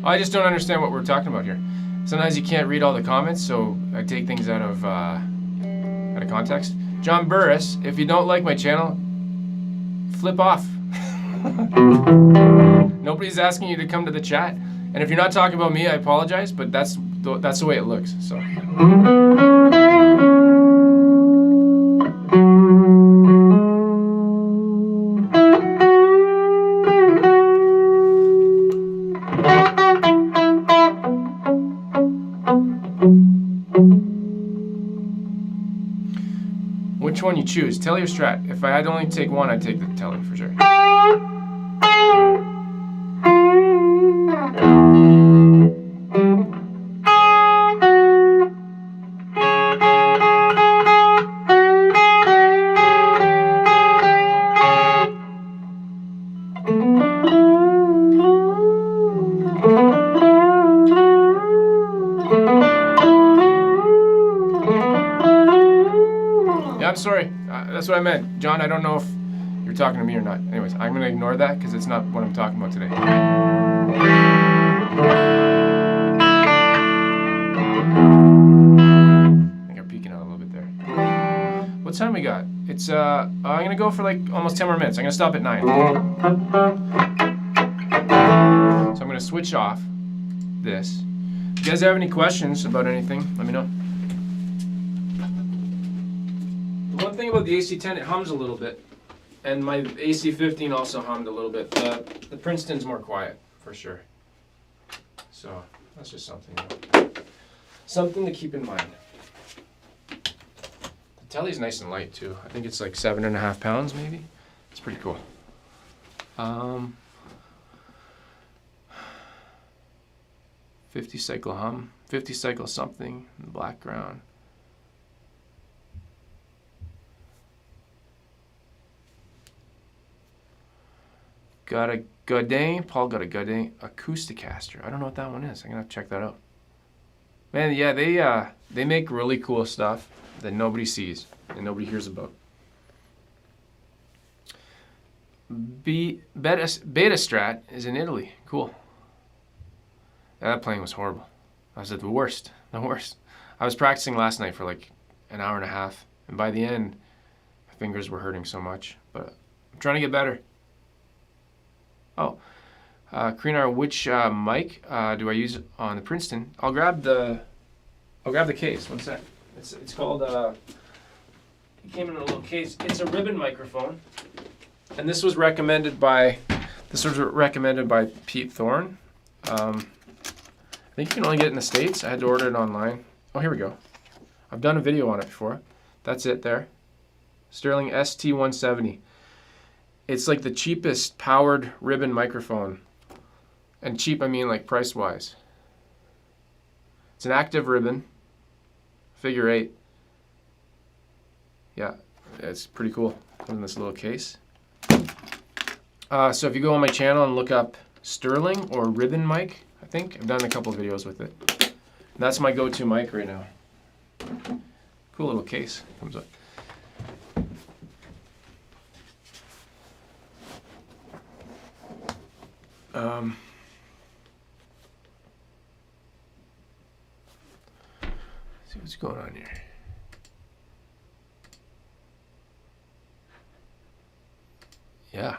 I just don't understand what we're talking about here. Sometimes you can't read all the comments, so I take things out of context. John Burris, if you don't like my channel, flip off. Nobody's asking you to come to the chat, and if you're not talking about me, I apologize, but that's the way it looks. So. Which one you choose, Tele or Strat? If I had to only take one, I'd take the Tele for sure. I'm sorry. That's what I meant. John, I don't know if you're talking to me or not. Anyways, I'm going to ignore that because it's not what I'm talking about today. I think I'm peeking out a little bit there. What time we got? It's, I'm going to go for like almost 10 more minutes. I'm going to stop at 9. So I'm going to switch off this. If you guys have any questions about anything, let me know. One thing about the AC10, it hums a little bit, and my AC15 also hummed a little bit. The Princeton's more quiet, for sure. So that's just something to keep in mind. The Tele's nice and light too. I think it's like 7.5 pounds, maybe. It's pretty cool. 50 cycle hum, 50 cycle something in the background. Got a Godin, Paul got a Godin Acousticaster. I don't know what that one is. I'm gonna have to check that out. Man, yeah, they make really cool stuff that nobody sees and nobody hears about. Beta Strat is in Italy. Cool. Yeah, that playing was horrible. I was at the worst. I was practicing last night for like an hour and a half, and by the end, my fingers were hurting so much. But I'm trying to get better. Oh, Kreenar, which mic do I use on the Princeton? I'll grab the case. One sec. It's called. It came in a little case. It's a ribbon microphone, and this was recommended by Pete Thorne. I think you can only get it in the States. I had to order it online. Oh, here we go. I've done a video on it before. That's it there. Sterling ST170. It's like the cheapest powered ribbon microphone. And cheap, I mean like price-wise. It's an active ribbon. Figure 8. Yeah, it's pretty cool. Comes in this little case. So if you go on my channel and look up Sterling or ribbon mic, I think I've done a couple of videos with it. And that's my go-to mic right now. Cool little case comes up. See what's going on here. Yeah.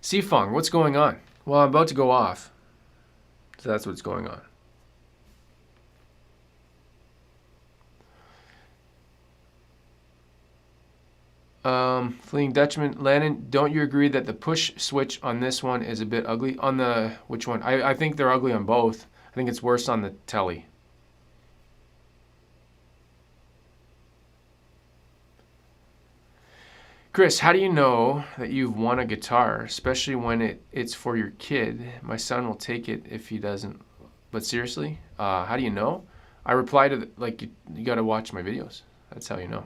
Seafong, what's going on? Well, I'm about to go off. So that's what's going on. Fleeing Dutchman, Landon, don't you agree that the push switch on this one is a bit ugly? On the, which one? I think they're ugly on both. I think it's worse on the Tele. Chris, how do you know that you've won a guitar, especially when it's for your kid? My son will take it if he doesn't. But seriously, how do you know? I reply to like you got to watch my videos. That's how you know.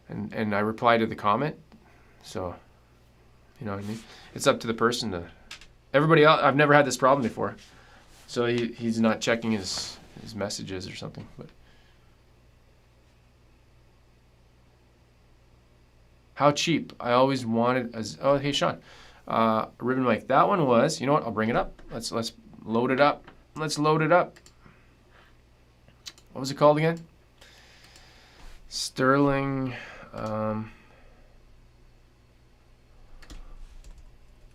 And I reply to the comment. So, you know what I mean? It's up to the person to. Everybody else, I've never had this problem before. So he's not checking his messages or something. But how cheap? I always wanted as. Oh, hey Sean, ribbon mic. That one was. You know what? I'll bring it up. Let's load it up. Let's load it up. What was it called again? Sterling.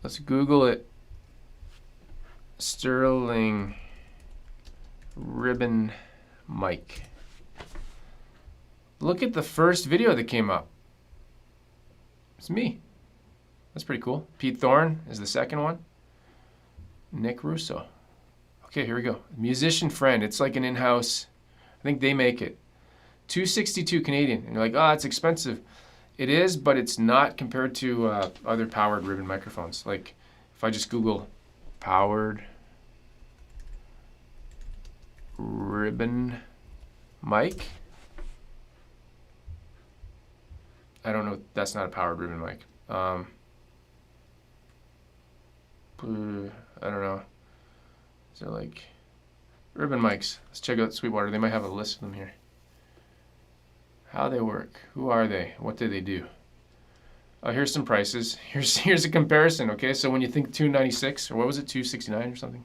Let's Google it. Sterling ribbon mic. Look at the first video that came up. It's me. That's pretty cool. Pete Thorne is the second one. Nick Russo. Okay, here we go. Musician friend. It's like an in-house. I think they make it. $262 Canadian. And you're like, oh, it's expensive. It is, but it's not compared to other powered ribbon microphones. Like, if I just Google powered ribbon mic. I don't know. That's not a powered ribbon mic. I don't know. Is there like ribbon mics? Let's check out Sweetwater. They might have a list of them here. How they work. Who are they? What do they do? Oh, here's some prices. Here's a comparison. Okay, so when you think $296 or what was it, $269 or something?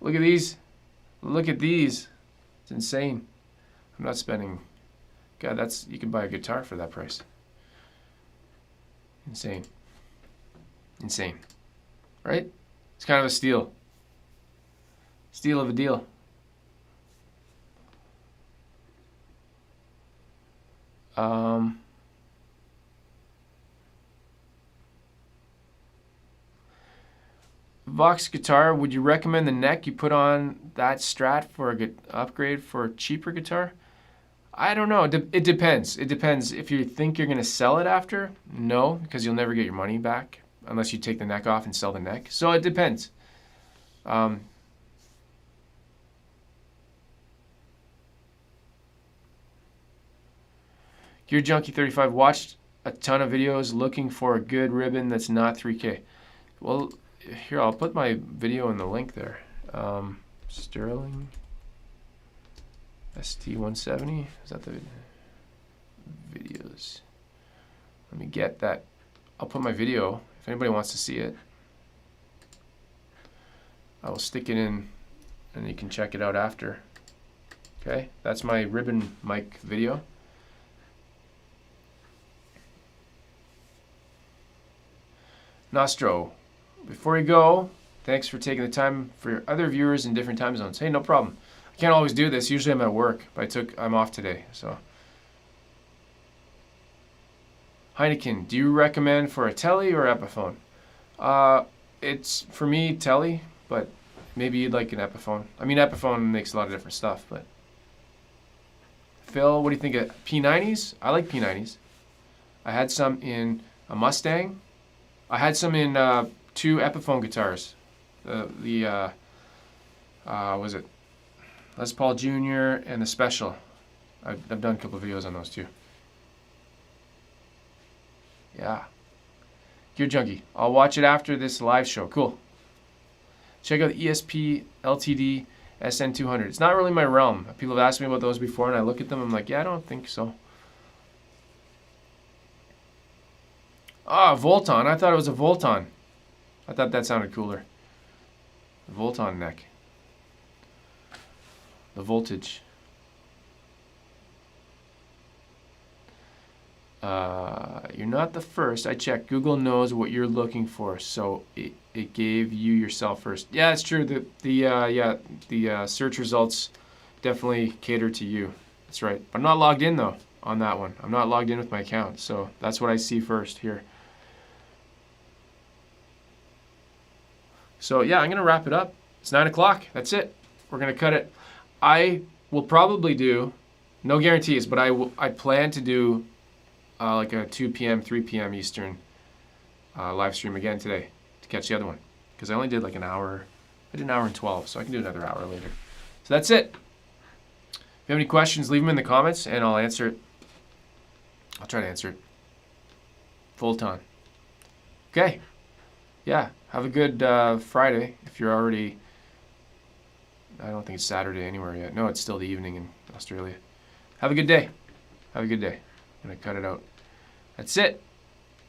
Look at these. Look at these. It's insane. I'm not spending. God, that's you can buy a guitar for that price. Insane. Insane. Right? It's kind of a steal. Steal of a deal. Vox guitar, would you recommend the neck you put on that Strat for a good upgrade for a cheaper guitar? I don't know. It depends. It depends. If you think you're going to sell it after, no, because you'll never get your money back unless you take the neck off and sell the neck. So it depends. Gear Junkie 35 watched a ton of videos looking for a good ribbon that's not 3K. Well, here, I'll put my video in the link there. Sterling ST170. Is that the videos? Let me get that. I'll put my video if anybody wants to see it. I will stick it in and you can check it out after. Okay, that's my ribbon mic video. Nostro, before you go, thanks for taking the time for your other viewers in different time zones. Hey, no problem. I can't always do this. Usually I'm at work, but I'm off today, so. Heineken, do you recommend for a Tele or Epiphone? It's, for me, Tele, but maybe you'd like an Epiphone. I mean, Epiphone makes a lot of different stuff, but. Phil, what do you think of P90s? I like P90s. I had some in a Mustang. I had some in 2 Epiphone guitars. Was it Les Paul Jr. and the Special. I've done a couple of videos on those too. Yeah. Gear Junkie. I'll watch it after this live show. Cool. Check out the ESP LTD SN200. It's not really my realm. People have asked me about those before, and I look at them. I'm like, yeah, I don't think so. Ah, Volton. I thought it was a Volton. I thought that sounded cooler. Volton neck. The voltage. You're not the first. I checked. Google knows what you're looking for, so it gave you yourself first. Yeah, it's true. The search results definitely cater to you. That's right. I'm not logged in though on that one. I'm not logged in with my account, so that's what I see first here. So yeah, I'm gonna wrap it up. It's 9 o'clock. That's it. We're gonna cut it. I will probably do, no guarantees, but I plan to do like a 2 p.m., 3 p.m. Eastern live stream again today to catch the other one. Because I only did like an hour. I did an hour and 12, so I can do another hour later. So that's it. If you have any questions, leave them in the comments and I'll answer it. I'll try to answer it. Full time. Okay. Yeah. Have a good Friday if you're already... I don't think it's Saturday anywhere yet. No, it's still the evening in Australia. Have a good day. Have a good day. I'm going to cut it out. That's it.